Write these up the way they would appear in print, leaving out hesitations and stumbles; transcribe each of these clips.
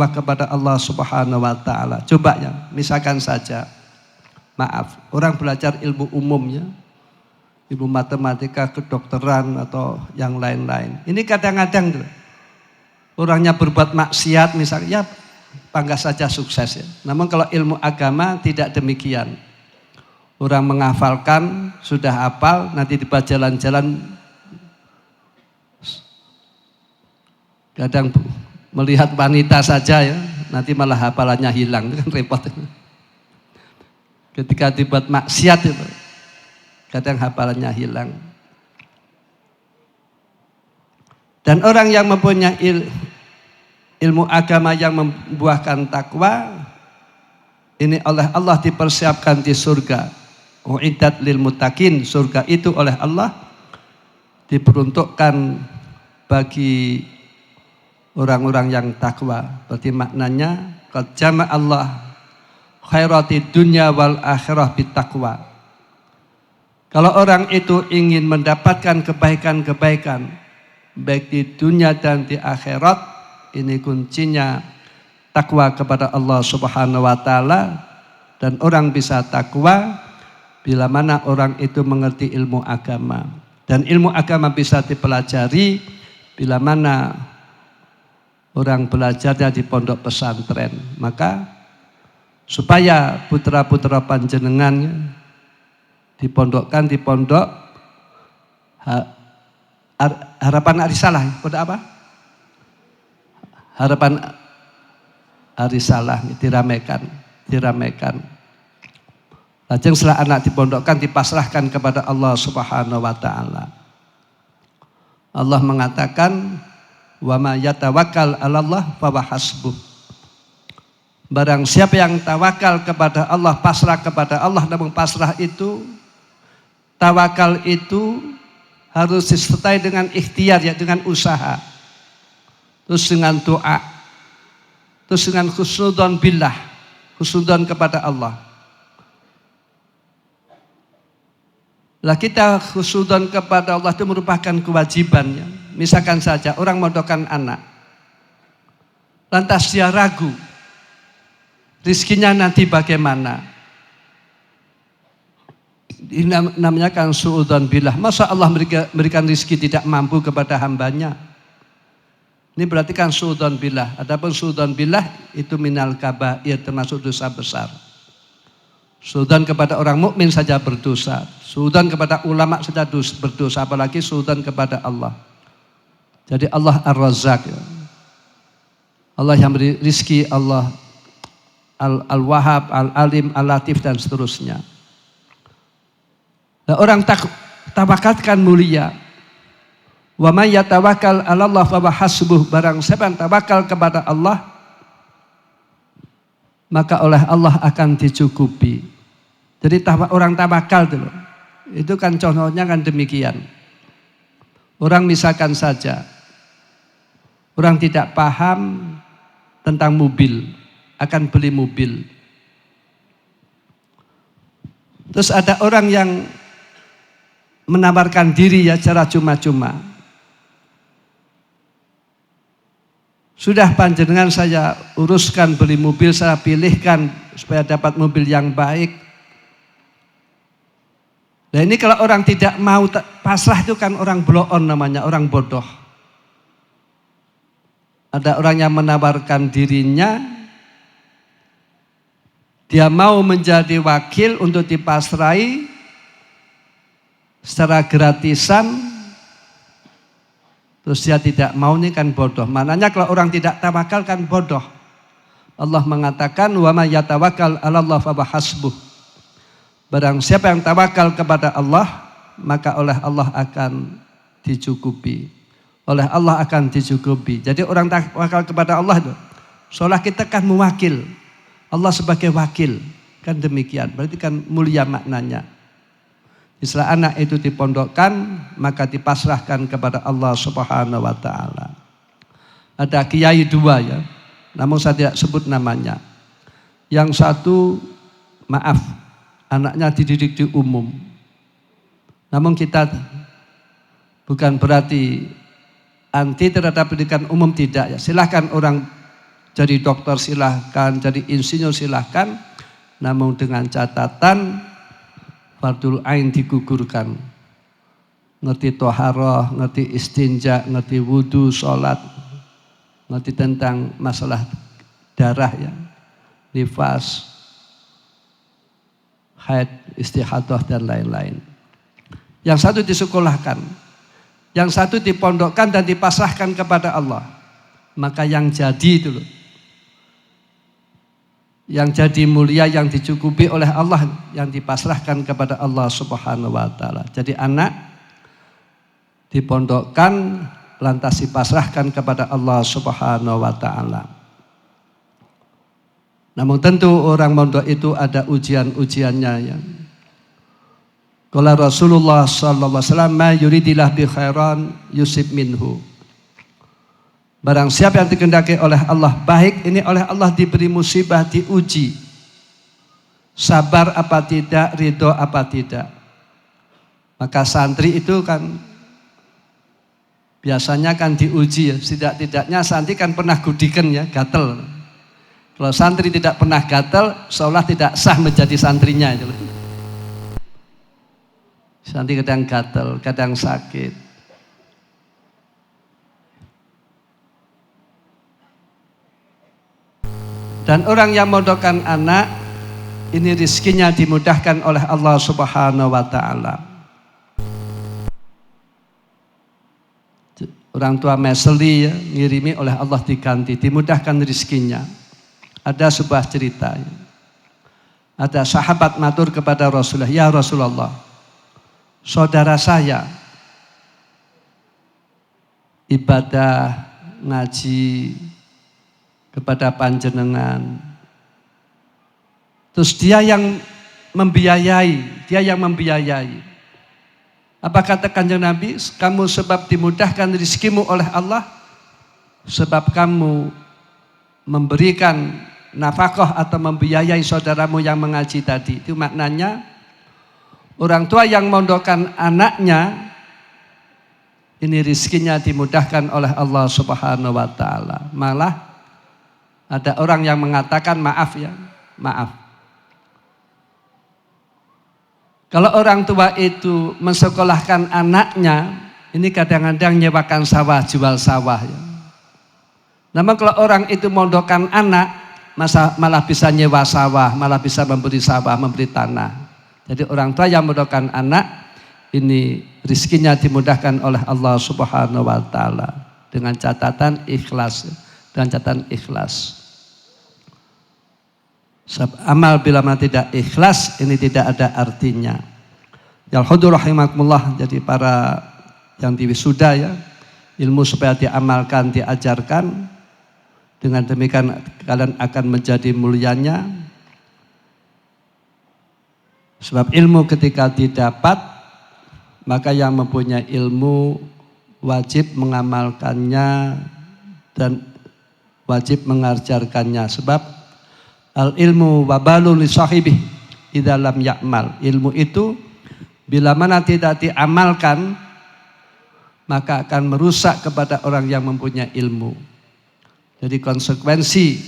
kepada Allah Subhanahu wa taala. Coba ya, misalkan saja, maaf, orang belajar ilmu umumnya, ilmu matematika, kedokteran atau yang lain-lain. Ini kadang-kadang orangnya berbuat maksiat misalnya, ya bangga saja sukses ya. Namun kalau ilmu agama tidak demikian. Orang menghafalkan, sudah hafal, nanti dibaca jalan-jalan, kadang melihat wanita saja ya, nanti malah hafalannya hilang, itu kan repot. Ketika dibuat maksiat itu, kadang hafalannya hilang. Dan orang yang mempunyai ilmu agama yang membuahkan takwa, ini oleh Allah dipersiapkan di surga. Uiddat lil muttaqin, surga itu oleh Allah diperuntukkan bagi orang-orang yang takwa. Berarti maknanya qad jama' Allah khairati dunya wal akhirah bittaqwa. Kalau orang itu ingin mendapatkan kebaikan-kebaikan baik di dunia dan di akhirat, ini kuncinya takwa kepada Allah Subhanahu wa taala. Dan orang bisa takwa bila mana orang itu mengerti ilmu agama. Dan ilmu agama bisa dipelajari bila mana orang belajarnya di pondok pesantren. Maka supaya putra-putra panjenengan dipondokkan di pondok Harapan Arisalah. Pondok apa? Harapan Arisalah diramekan. Lajeng setelah anak dipondokkan, dipasrahkan kepada Allah Subhanahu wa taala. Allah mengatakan, wa may yatawakkal 'alallah fahuwa hasbuh. Barang siapa yang tawakal kepada Allah, pasrah kepada Allah, namun pasrah itu, tawakal itu harus disertai dengan ikhtiar, ya, dengan usaha. Terus dengan doa. Terus dengan husnudzon billah, husnudzon kepada Allah. Lah kita husnudzon kepada Allah itu merupakan kewajibannya. Misalkan saja orang mondokkan anak, lantas dia ragu, rizkinya nanti bagaimana? Ini namanya kan suudzon billah. Masa Allah memberikan rizki tidak mampu kepada hambanya? Ini berarti kan suudzon billah. Adapun suudzon billah itu minal kabair, termasuk dosa besar. Suudzon kepada orang mukmin saja berdosa. Suudzon kepada ulama saja berdosa, apalagi suudzon kepada Allah. Jadi Allah Ar-Razzaq, ya. Allah yang beri rizki, Allah Al-Wahhab, Al-Alim, Al-Latif dan seterusnya. Nah, orang tawakal kan mulia. Wa may yatawakkal 'alallah fahuwa hasbuh. Barang siapa yang tawakal kepada Allah, maka oleh Allah akan dicukupi. Jadi orang tawakal itu kan contohnya kan demikian. Orang misalkan saja, orang tidak paham tentang mobil, akan beli mobil. Terus ada orang yang menawarkan diri, ya, secara cuma-cuma. Sudah panjenengan saya uruskan beli mobil, saya pilihkan supaya dapat mobil yang baik. Nah ini kalau orang tidak mau pasrah itu kan orang bloon namanya, orang bodoh. Ada orang yang menawarkan dirinya, dia mau menjadi wakil untuk dipasrai secara gratisan, terus dia tidak mau, ini kan bodoh. Maknanya kalau orang tidak tawakal kan bodoh. Allah mengatakan wa may yatawakkal 'alallah fahuwa hasbuh. Barang siapa yang tawakal kepada Allah, maka oleh Allah akan dicukupi. Oleh Allah akan dicukupi. Jadi orang tawakal kepada Allah itu, seolah kita kan mewakil Allah sebagai wakil, kan demikian. Berarti kan mulia maknanya. Setelah anak itu dipondokkan, maka dipasrahkan kepada Allah Subhanahu wa taala. Ada kiai dua, ya, namun saya tidak sebut namanya. Yang satu, maaf, anaknya dididik di umum. Namun kita bukan berarti anti terhadap pendidikan umum, tidak, ya. Silahkan orang jadi dokter silahkan, jadi insinyur silahkan, namun dengan catatan fardul ain digugurkan. Ngerti toharoh, ngerti istinja, ngerti wudhu, sholat, ngerti tentang masalah darah ya, nifas, haid, istihadah dan lain-lain. Yang satu disekolahkan, yang satu dipondokkan dan dipasrahkan kepada Allah. Maka yang jadi itu loh, yang jadi mulia, yang dicukupi oleh Allah, yang dipasrahkan kepada Allah Subhanahu wa Ta'ala. Jadi anak dipondokkan lantas dipasrahkan kepada Allah Subhanahu wa Ta'ala. Namun tentu orang mondok itu ada ujian-ujiannya ya. Qala Rasulullah sallallahu alaihi wasallam, "Ma yuridillah bi khairan yusib minhu." Barang siapa yang dikehendaki oleh Allah baik, ini oleh Allah diberi musibah, diuji. Sabar apa tidak, ridho apa tidak. Maka santri itu kan biasanya kan diuji ya. Tidak-tidaknya santri kan pernah gudikan ya, gatel. Kalau santri tidak pernah gatel, seolah tidak sah menjadi santrinya. Santri kadang gatel, kadang sakit. Dan orang yang mondokkan anak, ini rizkinya dimudahkan oleh Allah Subhanahu wa Ta'ala. Orang tua meseli ya, ngirimi oleh Allah diganti, dimudahkan rizkinya. Ada sebuah cerita ya. Ada sahabat matur kepada Rasulullah, "Ya Rasulullah, saudara saya ibadah ngaji kepada panjenengan, terus dia yang membiayai. Apa kata Kanjeng Nabi? Kamu sebab dimudahkan rizkimu oleh Allah, sebab kamu memberikan nafkah atau membiayai saudaramu yang mengaji tadi." Itu maknanya orang tua yang mondokkan anaknya, ini rizkinya dimudahkan oleh Allah Subhanahu wa Ta'ala. Malah ada orang yang mengatakan maaf ya, maaf. Kalau orang tua itu mensekolahkan anaknya, ini kadang-kadang nyewakan sawah, jual sawah ya. Namun kalau orang itu mondokkan anak, malah bisa nyewa sawah, malah bisa memberi sawah, memberi tanah. Jadi orang tua yang mondokkan anak, ini rizkinya dimudahkan oleh Allah Subhanahu wa Ta'ala dengan catatan ikhlas, dengan catatan ikhlas. Sebab amal bila mana tidak ikhlas, ini tidak ada artinya. Ya hudur rahimakumullah, jadi para yang diwisuda ya, ilmu supaya diamalkan, diajarkan. Dengan demikian kalian akan menjadi mulianya. Sebab ilmu ketika didapat, maka yang mempunyai ilmu wajib mengamalkannya dan wajib mengajarkannya. Sebab al ilmu wabalun li sahibih idza lam ya'mal. Ilmu itu bila mana tidak diamalkan, maka akan merusak kepada orang yang mempunyai ilmu. Jadi konsekuensi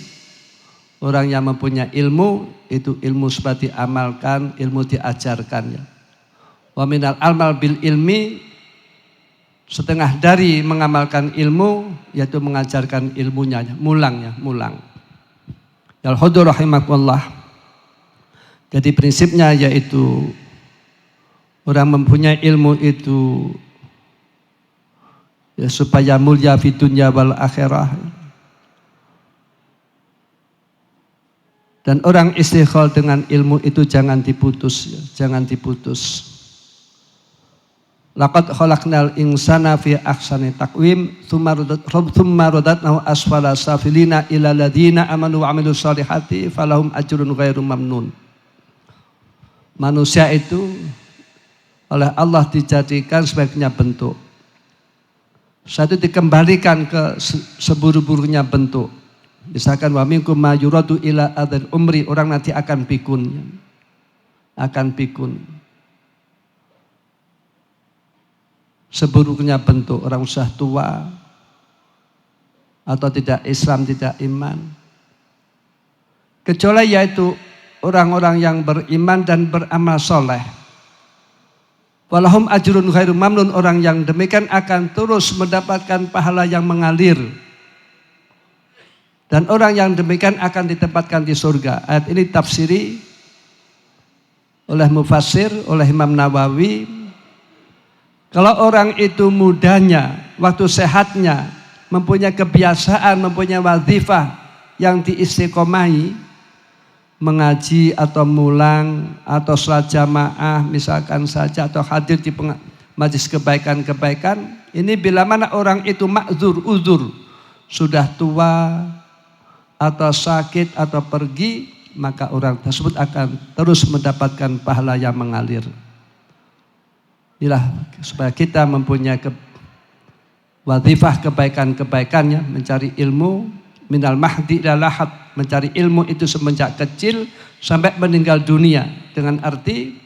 orang yang mempunyai ilmu itu ilmu seperti diamalkan, ilmu diajarkan ya. Wa minal amal bil ilmi, setengah dari mengamalkan ilmu yaitu mengajarkan ilmunya, mulang. Ya hudur rahimakumullah. Jadi prinsipnya yaitu orang mempunyai ilmu itu ya supaya mulia fi dunya wal akhirah. Dan orang istighol dengan ilmu itu jangan diputus ya, jangan diputus. Laqad khalaqnal insana fi ahsani taqwim tsumma radadnahu asfala safilina ila ladina amanu wa amilus solihati falahum ajrun ghairu mamnun. Manusia itu oleh Allah dijadikan sebaiknya bentuk. Satu dikembalikan ke seburuk-buruknya bentuk. Misalkan wa minkum ma yuradu ila adzal umri, orang nanti akan pikun. Akan pikun. Seburuknya bentuk, orang sudah tua atau tidak Islam, tidak iman. kecuali yaitu orang-orang yang beriman dan beramal soleh. Walahum ajrun ghairu mamnun, orang yang demikian akan terus mendapatkan pahala yang mengalir. Dan orang yang demikian akan ditempatkan di surga. Ayat ini tafsiri oleh mufassir, oleh Imam Nawawi. Kalau orang itu mudanya, waktu sehatnya, mempunyai kebiasaan, mempunyai wazifah yang diistiqomahi, mengaji atau mulang atau sholat jamaah misalkan saja, atau hadir di majelis kebaikan-kebaikan, ini bila mana orang itu ma'zur, uzur, sudah tua atau sakit atau pergi, maka orang tersebut akan terus mendapatkan pahala yang mengalir. Inilah supaya kita mempunyai wazifah kebaikan-kebaikannya, mencari ilmu minal mahdi ila lahad, mencari ilmu itu semenjak kecil sampai meninggal dunia, dengan arti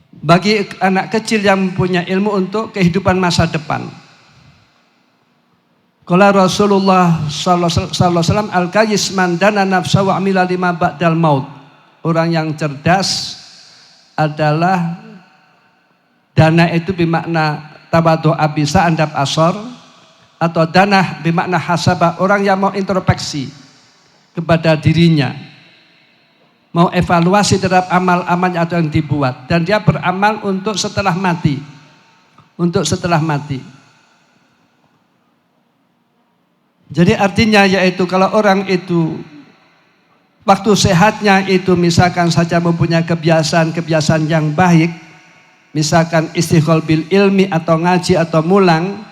bagi anak kecil yang mempunyai ilmu untuk kehidupan masa depan. Qala Rasulullah sallallahu alaihi wasallam, al-qayyis man dana nafsa wa amila lima ba'dal maut. Orang yang cerdas adalah, dana itu bermakna tawadhu'a bisa andap asor, atau dana bermakna hasabah, orang yang mau introspeksi kepada dirinya, mau evaluasi terhadap amal-amalnya atau yang dibuat, dan dia beramal untuk setelah mati, untuk setelah mati. Jadi artinya yaitu kalau orang itu waktu sehatnya itu misalkan saja mempunyai kebiasaan-kebiasaan yang baik, misalkan istighol bil ilmi atau ngaji atau mulang,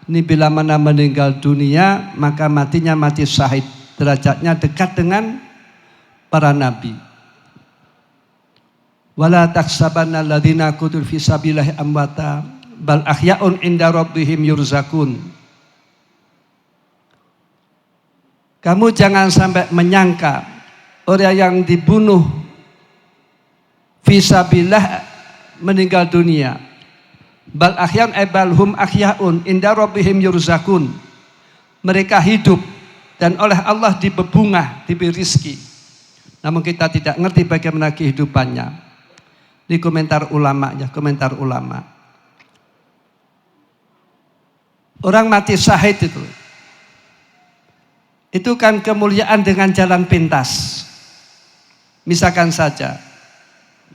ini bila mana meninggal dunia maka matinya mati syahid, derajatnya dekat dengan para nabi. Wala tahsabanna alladziina qutilu fi sabilillahi amwata bal ahya'un 'inda rabbihim yurzakun. Kamu jangan sampai menyangka orang yang dibunuh fisabilillah meninggal dunia. Bal ahyaun bal hum ahyaun inda rabbihim yurzakun. Mereka hidup dan oleh Allah dibebungah, diberi rizki. Namun kita tidak ngerti bagaimana kehidupannya. Ini komentar ulama ya, komentar ulama. Orang mati syahid itu kan kemuliaan dengan jalan pintas. Misalkan saja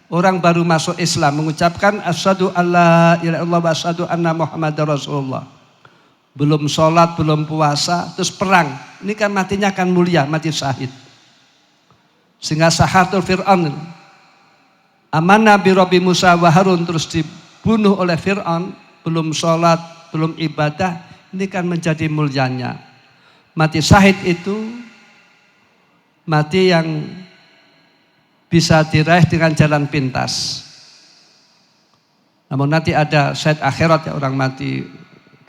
orang baru masuk Islam mengucapkan asyhadu alla ilaha illallah wa asyhadu anna muhammadar rasulullah, belum sholat, belum puasa, terus perang, ini kan matinya kan mulia, mati syahid. Sehingga sahatul Fir'aun amanah bi Rabbi Musa wa Harun, terus dibunuh oleh Fir'aun, belum sholat, belum ibadah, ini kan menjadi mulianya. Mati syahid itu mati yang bisa diraih dengan jalan pintas. Namun nanti ada syahid akhirat ya, orang mati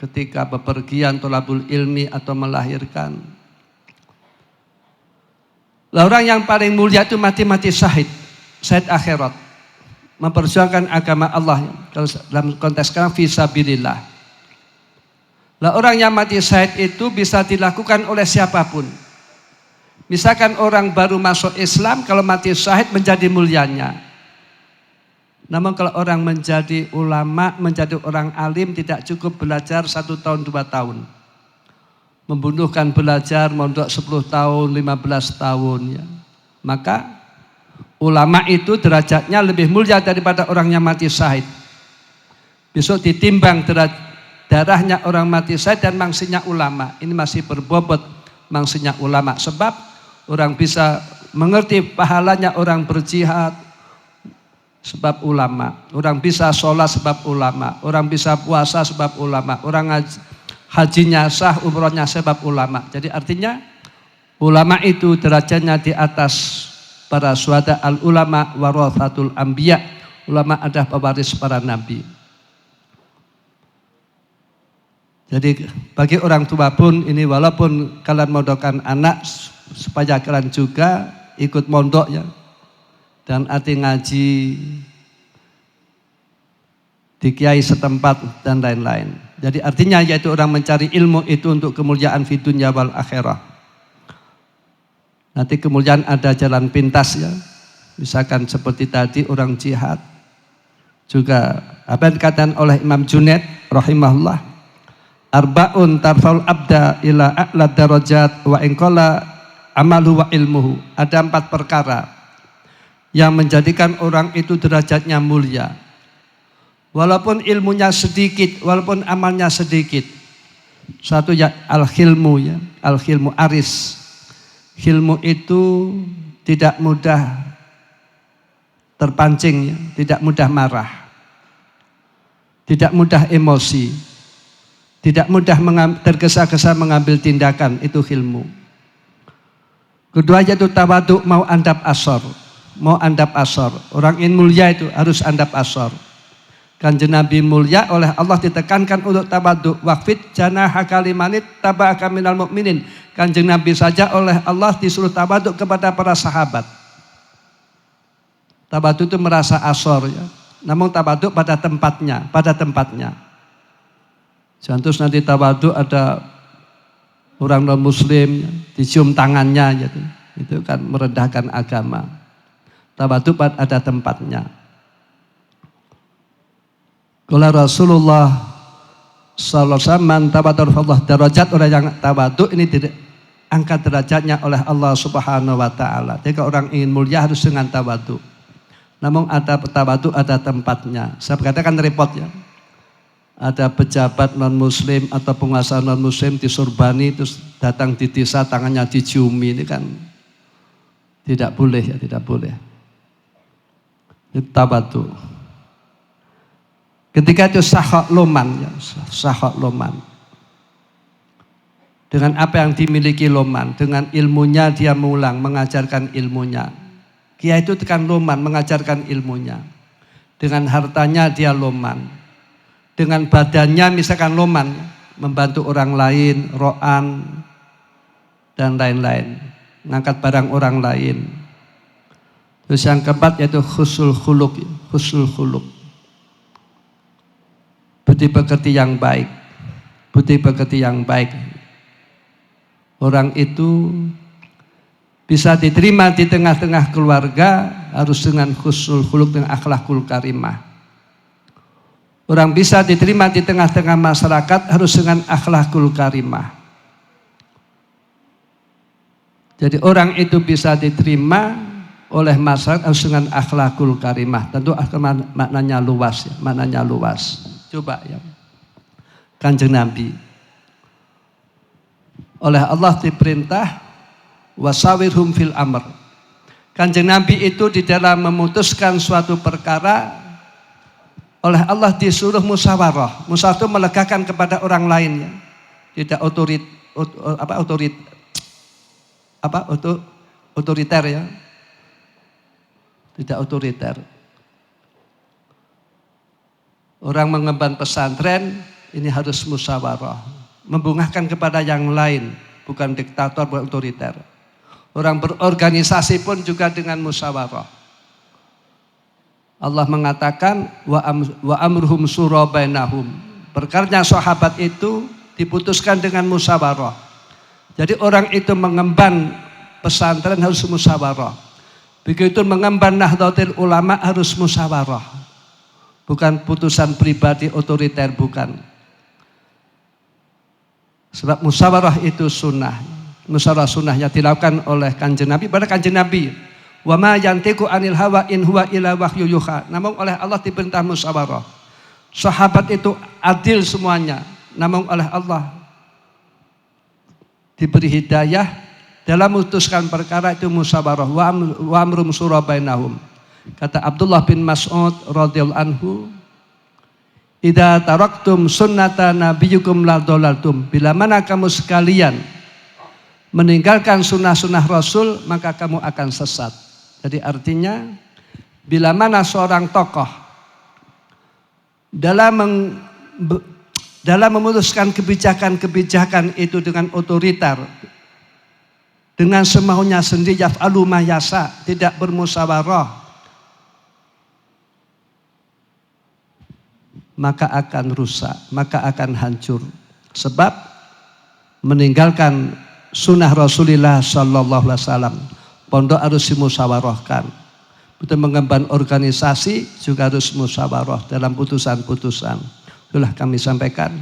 ketika bepergian tolabul ilmi atau melahirkan. Lah orang yang paling mulia itu mati syahid, syahid akhirat, memperjuangkan agama Allah. Kalau dalam konteks sekarang fisabilillah. Lah orang yang mati syahid itu bisa dilakukan oleh siapapun. Misalkan orang baru masuk Islam, kalau mati syahid menjadi mulianya. Namun kalau orang menjadi ulama, menjadi orang alim, tidak cukup belajar 1 tahun 2 tahun. Membunuhkan belajar mondok 10 tahun 15 tahun ya. Maka ulama itu derajatnya lebih mulia daripada orang yang mati syahid. Besok ditimbang darahnya orang mati syahid dan mangsinya ulama. Ini masih berbobot mangsinya ulama. Sebab orang bisa mengerti pahalanya orang berjihad sebab ulama. Orang bisa sholat sebab ulama. Orang bisa puasa sebab ulama. Orang hajinya sah, umrohnya sebab ulama. Jadi artinya ulama itu derajatnya di atas para syuhada. Al ulama warathatul anbiya. Ulama adalah pewaris para nabi. Jadi bagi orang tua pun ini, walaupun kalian mondokan anak supaya kalian juga ikut mondok ya, dan arti ngaji di kiai setempat dan lain-lain. Jadi artinya yaitu orang mencari ilmu itu untuk kemuliaan fid dunya wal akhirah. Nanti kemudian ada jalan pintas ya. Misalkan seperti tadi orang jihad. Juga apa yang dikatakan oleh Imam Junaid rahimahullah, arba'un tarfa'ul abda ila a'la darajat wa in qala amalu wa ilmuhu. Ada 4 perkara yang menjadikan orang itu derajatnya mulia. Walaupun ilmunya sedikit, walaupun amalnya sedikit. Satu ya al-khilmu ya, al-khilmu aris. Khilmu itu tidak mudah terpancing ya, tidak mudah marah. Tidak mudah emosi, tidak mudah tergesa-gesa mengambil tindakan, itu ilmu. Kedua yaitu tawadhu, mau andap asor, mau andap asor. Orang ingin mulia itu harus andap asor. Kanjeng Nabi mulia oleh Allah ditekankan untuk tawadhu. Waqfid janahaka limanit taba'aka minal mu'minin. Kanjeng Nabi saja oleh Allah disuruh tawadhu kepada para sahabat. Tawadhu itu merasa asor ya. Namun tawadhu pada tempatnya, pada tempatnya. Jangan terus nanti tawadhu ada orang non muslim dicium tangannya gitu. Itu kan merendahkan agama. Tawadhu ada tempatnya. Qala Rasulullah sallallahu alaihi wasallam tawadhu Allah derajat, orang yang tawadhu ini angkat derajatnya oleh Allah Subhanahu wa taala. Jadi orang ingin mulia harus dengan tawadhu. Namun ada tawadhu ada tempatnya. Saya katakan repot ya. Ada pejabat non muslim atau penguasa non muslim disurbani terus datang di desa tangannya diciumi, ini kan tidak boleh ya, tidak boleh. Itu tawadhu. Ketika itu sahak loman ya, sahak loman. Dengan apa yang dimiliki loman, dengan ilmunya dia mengulang, mengajarkan ilmunya. Kiai itu tekan loman, mengajarkan ilmunya. Dengan hartanya dia loman. Dengan badannya misalkan loman, membantu orang lain, ro'an, dan lain-lain. Ngangkat barang orang lain. Terus yang keempat yaitu husnul khuluq, husnul khuluq. Budi pekerti yang baik. Budi pekerti yang baik. Orang itu bisa diterima di tengah-tengah keluarga harus dengan husnul khuluq, dengan akhlakul karimah. Orang bisa diterima di tengah-tengah masyarakat harus dengan akhlakul karimah. Jadi orang itu bisa diterima oleh masyarakat harus dengan akhlakul karimah. Tentu maknanya luas ya, maknanya luas. Coba ya. Kanjeng Nabi oleh Allah diperintah wasawirhum fil amr. Kanjeng Nabi itu di dalam memutuskan suatu perkara oleh Allah disuruh musyawarah. Musyawarah itu melegakan kepada orang lainnya. Tidak otoriter ya. Tidak otoriter. Orang mengemban pesantren ini harus musyawarah. Membungahkan kepada yang lain, bukan diktator, bukan otoriter. Orang berorganisasi pun juga dengan musyawarah. Allah mengatakan wa amruhum syura bainahum. Perkaranya sahabat itu diputuskan dengan musyawarah. Jadi orang itu mengemban pesantren harus musyawarah. Begitu mengemban Nahdlatul Ulama harus musyawarah. Bukan putusan pribadi otoriter, bukan. Sebab musyawarah itu sunnah. Musyawarah sunnahnya dilakukan oleh Kanjeng Nabi pada Kanjeng Nabi. Wa ma yantiqu anil hawa in huwa illa wahyu yuha. Namun oleh Allah diperintah musyawarah. Sahabat itu adil semuanya. Namun oleh Allah diberi hidayah dalam memutuskan perkara itu musyawarah. Wa amrum syura bainahum. Kata Abdullah bin Mas'ud radhiyallahu anhu, idza taraktum sunnata nabiyyukum la dhalaltum. Bila mana kamu sekalian meninggalkan sunnah-sunnah Rasul, maka kamu akan sesat. Jadi artinya, bila mana seorang tokoh dalam memutuskan kebijakan-kebijakan itu dengan otoriter, dengan semaunya sendiri, yaf'alu ma yasha, tidak bermusyawarah, maka akan rusak, maka akan hancur. Sebab meninggalkan sunnah Rasulullah sallallahu alaihi wasallam. Pondok harus dimusyawarahkan. Betul mengemban organisasi juga harus musyawarah dalam putusan-putusan. Itulah kami sampaikan.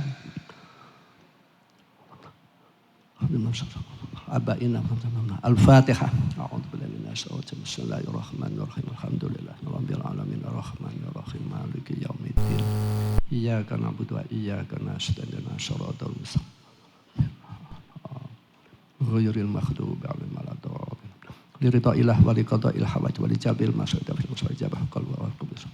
Al-Fatihah. Bismillahirrahmanirrahim. Alhamdulillahirabbil alamin arrahmanir rahim maliki yaumiddin. Iyyaka na'budu wa iyyaka nasta'in. Shiratal mustaqim. Ghairil maghdubi 'alaihim waladdallin. Lirita ilah wali qada il hawaj wali jabil masyarakat mustajabah qalbi wa qubus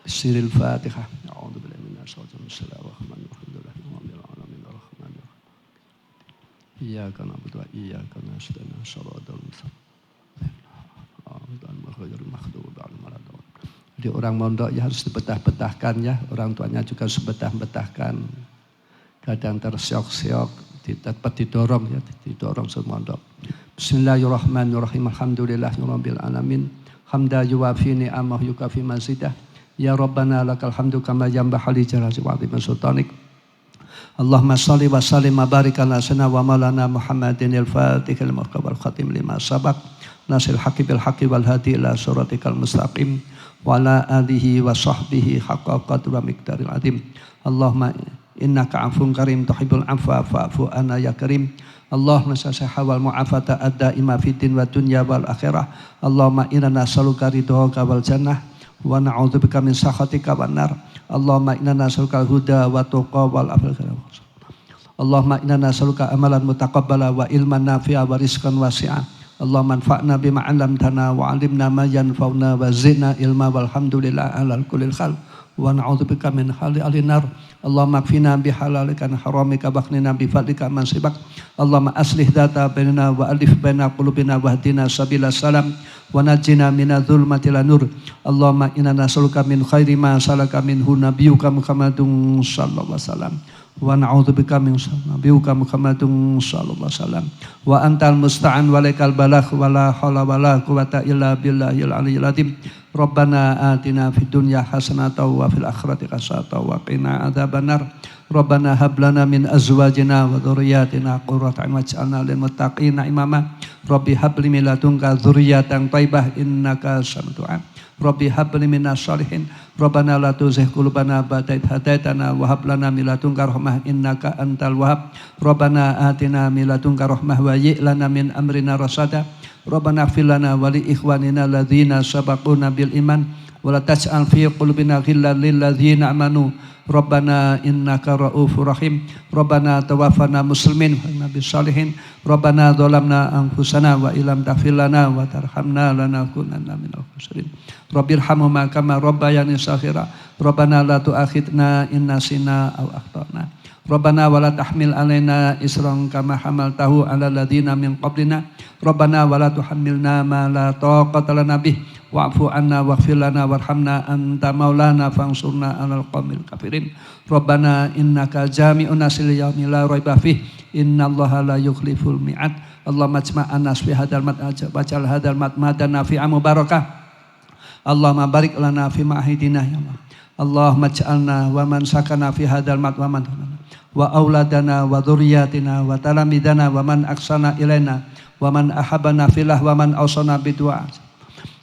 bisiril fatihah a'udzu billahi minasy syaitonir rajim alhamdulillahirabbil alamin arrahmanir rahim iyyaka na'budu wa iyyaka nasta'in shiratal mustaqim ghairil maghdubi 'alaihim waladdallin. Jadi orang mondok ya harus dibetah-betahkan ya, orang tuanya juga harus betah-betahkan. Kadang tersiok-siok, dapat didorong ya, didorong semondok. Bismillahirrahmanirrahim. Alhamdulillahirabbil alamin. Hamda yuwafi ni'amahu yukafi mazidah. Ya Rabbana lakal hamdu kama yanbaghi li jalali wa'zimi sultanik. Allahumma shalli wa sallim wa barik ala sayyidina wa maulana Muhammadin al-Fatihil markab wal khatim lima sabaq. Nasil haqqi bil haqqi wal hadi ila siratikal mustaqim wa ala alihi wa sahbihi haqqa qadri wa miqdaril azim. Allahumma innaka 'afuwun karim tuhibbul 'afwa fa'fu anna ya karim. Allahumma sahha wal mu'afata ad-daima fid din wa dunya wal akhirah. Allahumma inna nas'aluka ridhaka wal jannah wa na'udzubika min sakhatika wan nar. Allahumma inna nas'aluka al-huda wa tuqa wal aflah. Allahumma inna nas'aluka amalan mutaqabbala wa ilman nafi'a wa rizqan wasi'a. Allahumma anfa'na bima 'allamtana wa 'allimna ma yanfa'una wa zidna ilma walhamdulillah ala kulli hal. Wa na'udzubika min hali alinar. Allahumma kfina bihalalika an haramika baghnina bi fadlika man sibak. Allahumma aslih data bainana wa alif baina qulubina wahdina sabilas salam wa najjina minadh dhulumati ila nur. Allahumma inna nas'aluka min khairi ma salaka minhu nabiyyuka Muhammadun sallallahu alaihi wasallam wa na'udzubika min nabiyyuka Muhammadun sallallahu alaihi wasallam wa antal musta'an wa lakal balagh wa la haula wa la quwwata illa billahil aliyyil azim. Rabbana atina fid dunya hasanatan wa fil akhirati hasanatan wa qina adzabannar. Rabbana hab lana min azwajina wa dhurriyyatina qurrata a'yun waj'alna lil muttaqina imama. Rabbi hab li min ladunka dzurriyyatan thayyibah innaka sami'ud du'a. Rabbi hab li minas shalihin. Rabbana la tuzigh qulubana ba'da idh hadaitana wa hab lana min ladunka rahmah innaka antal wahhab. Rabbana atina min ladunka rahmah wa hayyi' lana min amrina rasada. Rabbana ighfir lana wa li ikhwanina alladzina sabaquna bil iman wa la taj'al fi qulubina ghillan lil ladzina amanu. Rabbana innaka ra'ufur rahim. Rabbana tawaffana muslimin wa inna bis salihin. Rabbana dzalamna anfusana wa illam taghfir lana wa tarhamna lanakunanna minal khasirin. Rabbirhamhuma kama rabbayani shaghira. Rabbana la tu'akhidna in nasina aw akhtana. Rabbana wa la tahmil alaina isran kama hamaltahu ala ladzina min qablina. Rabbana wa la tuhammilna ma la taqata lana bih wa'fu anna waghfir lana warhamna anta maulana fansurna 'alal qaumil kafirin. Rabbana innaka jami'un nasil yaumi la raiba fih innallaha la yukhliful mi'ad. Allahumma ijma'na fi hadzal waj'al hadzal madmadan nafi'an mubarakah. Allahumma barik lana fi ma'hidina ya Allah. Allahumma ij'alna wa man sakana fi hadzal mad wa man wa auladana wa dzurriyyatina wa talamidana wa man aksana ilaina wa man ahabana fillah wa man awsana bidu'a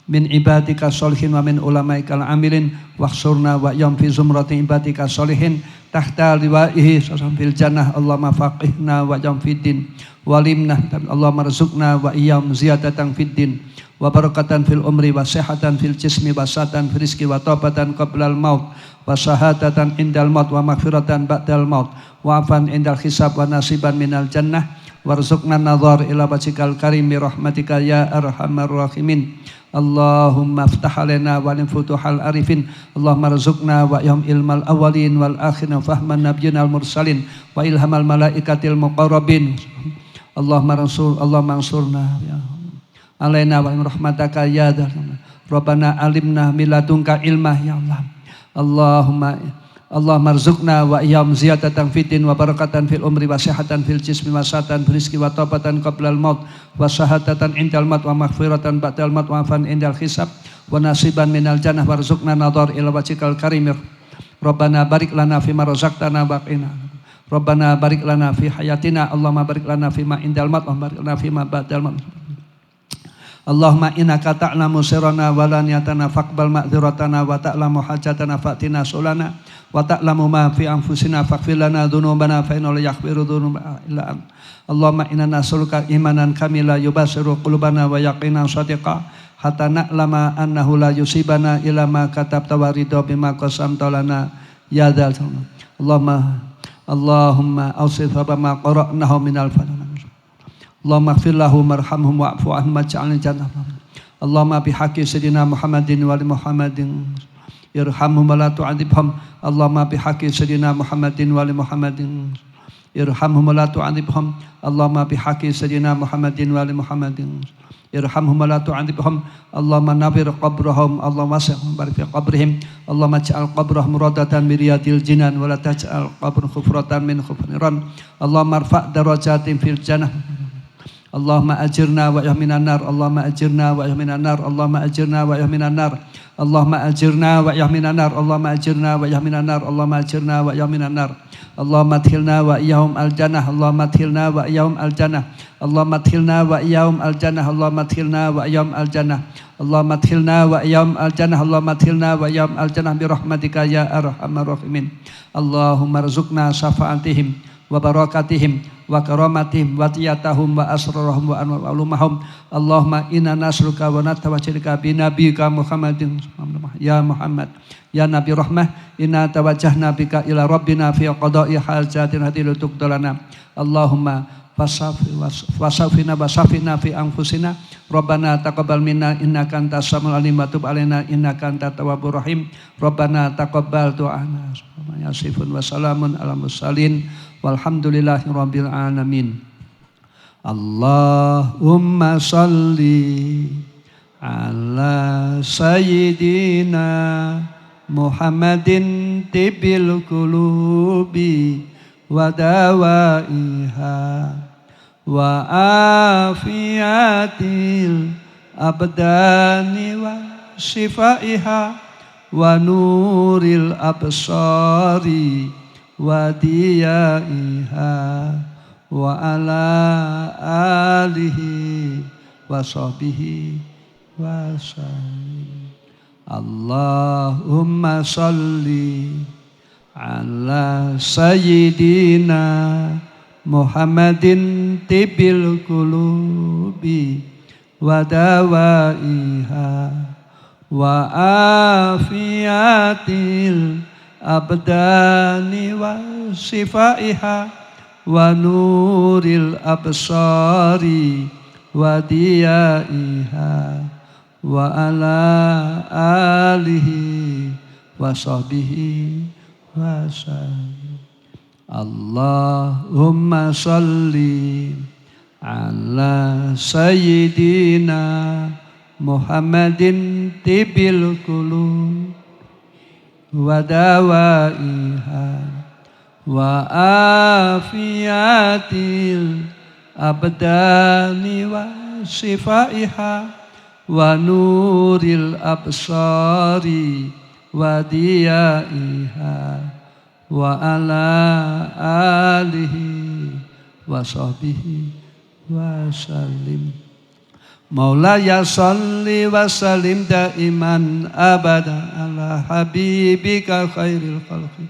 min ibadika sholihin wa min ulamaikal amilin wahsurna wa yam fi zumrati ibadika sholihin tahta liwaihi fil jannah. Allahumma faqihna wa yam fiddin walimna. Allahumma rizukna wa iyam ziyadatan fiddin wa barakatan fil umri wa sihatan fil jismi wa satan fil rizqi wa taubatan qablal maut wa syahadatan indal maut wa maghfiratan ba'dal maut wa afan indal hisab wa nasiban minal jannah warzuqna nadhar ila wajhikal karim bi rahmatika ya arhamar rahimin. Allahumma aftah alaina wa futuhal arifin. Allahumma rzuqna wa yam ilmal awwalin wal akhirin fahman nabiyyina al mursalin wa ilhamal malaikatil muqarrabin. Allahumma ansurna ya alaina wa rahmataka ya dar. Rabbana alimna min ladunka ilmah ya Allah. Allahumma rzuqna wa iyam ziyadatan fiddin wa barakatan fil umri wa sihatan fil jismi wa satan fil rizqi wa taubatan qablal maut wa syahadatan indal maut wa maghfiratan ba'dal maut wa afan indal hisab wa nasiban minal jannah warzuqna nadhar ila wajhikal karim. Rabbana barik lana fima razaqtana wa qina. Rabbana barik lana fi hayatina, Allahumma barik lana fi ma indal maut, Allahumma barik lana fi ma ba'dal maut. Allahumma innaka ta'lamu sirrana wa laniyatana faqbal ma'dziratana wa ta'lamu hajatana fa'tina sulana wa ta'lamu ma fi anfusina faghfir lana dzunubana fa innahu la yaghfiru dzunuba illa anta. Allahumma inna nas'aluka imanan kamila yubashiru qulubana wa yaqinan shadiqa hatta na'lama annahu la yusibana illa ma katabta wa ridha bima qasamta lana ya dzal jalali. Allahumma awsif ma qara'nahu minal fadl. Allahumma ighfir lahum warhamhum wa'fu anhum waj'alna jannah. Allahumma bihaqqi sayyidina Muhammadin wa li Muhammadin irhamhum wa la tu'adzibhum. Allahumma bihaqqi sayyidina Muhammadin wa li Muhammadin irhamhum wa la tu'adzibhum. Allahumma bihaqqi sayyidina Muhammadin wa li Muhammadin irhamhum wa la tu'adzibhum. Allahumma nawwir qabrahum, Allahumma wasi'hum barik fi qabrihim. Allahumma ij'al qabrahum radatan min riyadil jinan wa la taj'al qabrahum khufratan min khufran. Allahumma irfa' darajatin fil jannah. Allahumma ajirna wa yahminan nar. Allahumma ajirna wa yahminan nar. Allahumma ajirna wa yahminan nar. Allahumma ajirna wa yahminan nar. Allahumma ajirna wa yahminan nar. Allahumma ajirna wa yahminan nar. Allahumma adkhilna wa iyyahum al-jannah. Allahumma adkhilna wa iyyahum al-jannah. Allahumma adkhilna wa iyyahum al-jannah. Allahumma adkhilna wa iyyahum al-jannah. Allahumma adkhilna wa iyyahum al-jannah. Allahumma adkhilna wa iyyahum al-jannah bi rahmatika ya arhamar rahimin. Allahumma rzuqna syafa'atihim wa barakatihim wa karamatihim wa tiyatahum wa asrarahum wa anwa'ulumahum. Allahumma inna nasruka wa natawajjilka bi nabiyika Muhammadin ya Muhammad ya Nabi rahmah, inna tawajjahna bika ila rabbina fi qada'i hajatin hadilu tuqdalana. Allahumma fasafina wasafina fi anfusina. Rabbana taqabbal minna innaka antas samiul alim wa tub alaina innaka antat tawwabur rahim. Rabbana taqabbal du'ana. Yasifun wa salamun ala mursalin walhamdulillahi rabbil alamin. Allahumma salli ala sayyidina Muhammadin tibil qulubi wa dawaiha wa afiyatil abdani wa shifaiha wa nuril absari wa diyaiha wa ala alihi wa sahbihi wa sallim. Allahumma salli ala sayyidina Muhammadin tibil qulubi wa dawaiha wa afiyatil abdani wa sifaiha wa nuril absari wa diyaiha wa ala alihi wa sahbihi wa sallim. Allahumma salli ala sayyidina Muhammadin tibil qulub wa dawaiha wa afiyatil abdani wa sifaiha wa nuril absari wa diyaiha wa ala alihi wa sahbihi wa sallim. Maulaya salli wa sallim daiman abada ala habibika khairil khalqi.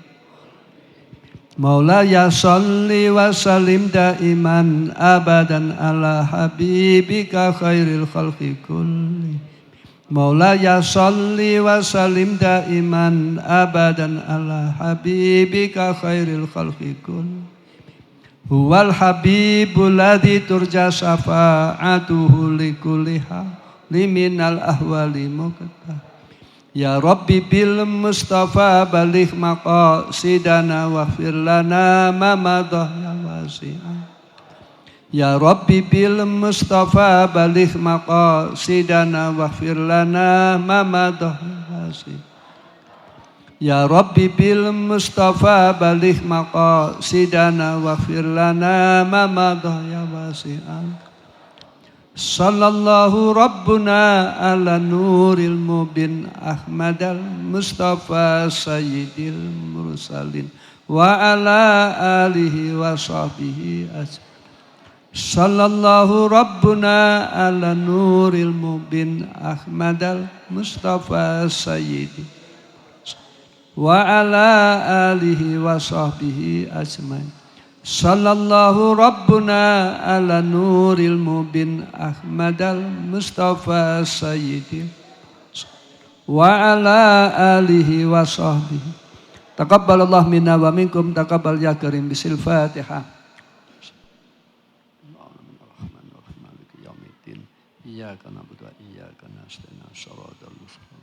Maulaya salli wa sallim daiman abadan ala habibika khairil khalqi kulli. Maulaya salli wa sallim daiman abadan ala habibika khairil khalqi kulli. Huwal habibul ladzi turja syafa'atuhu likulli liminal ahwali muqaddam. Ya Rabbi bil Mustafa baligh maqasidana waghfir lana ma madah ya wasi'ah. Ya Rabbi bil Mustafa baligh maqasidana waghfir lana ma madah ya wasi'ah. Ya Rabbi bil Mustafa baligh maqasidana waghfir lana ma madah ya wasi'an. Sallallahu Rabbuna ala nuril mubin Ahmadal Mustafa sayyidil mursalin wa ala alihi wa sahbihi ajma'in. Sallallahu Rabbuna ala nuril mubin Ahmadal Mustafa Sayyidi wa ala alihi wa sahbihi ajma'in. Sallallahu Rabbuna ala nuril mubin Ahmadal Mustafa Sayyidi wa ala alihi wa sahbihi. Taqabbalallah minna wa minkum, taqabbal ya karim. Bisil Fatihah. Iyyaka na'budu wa iyyaka nasta'in, shiratal mustaqim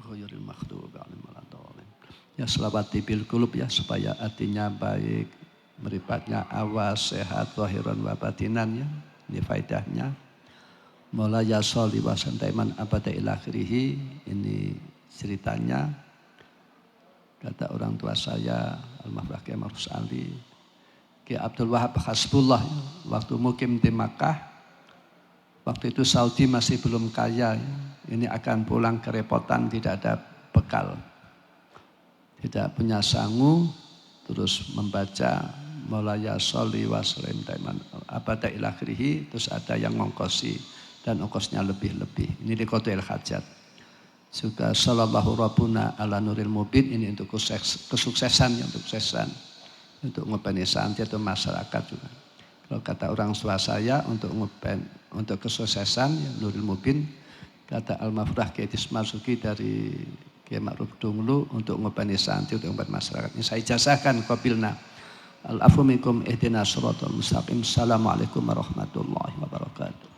ghairil maghdubi 'alaihim waladdallin. Ya selawati bil qulub, ya supaya hatinya baik, meribatnya awas, sehat, zahiran wa batinan, ya. Ini faedahnya. Mula ya sholli wa santaiman abada ila akhirih. Ini ceritanya. Kata orang tua saya, Al-Mahfrah Kiai Marus Ali, Kiai Abdul Wahab Hasbullah, waktu mukim di Makkah. Waktu itu Saudi masih belum kaya, ini akan pulang kerepotan, tidak ada bekal, tidak punya sangu, terus membaca Maulaya sholli wa sallim daiman abada ila akhirih, terus ada yang ngongkosi dan ongkosnya lebih-lebih. Ini di Qadhil Hajat. Juga sallallahu rabbuna ala nuril mubin, ini untuk kesuksesan, untuk ngopeni santri atau masyarakat juga. Kalau kata orang tua saya untuk kesuksesan ya, Nuril Mubin, kata Al-Mahfrah Kiai Marzuki dari Kiai Ma'ruf Dunglu untuk ngopeni santri, untuk ngopeni masyarakat. Ini saya ijazahkan qabilna. Al-afu minkum ihdinas siratal mustaqim. Assalamualaikum warahmatullahi wabarakatuh.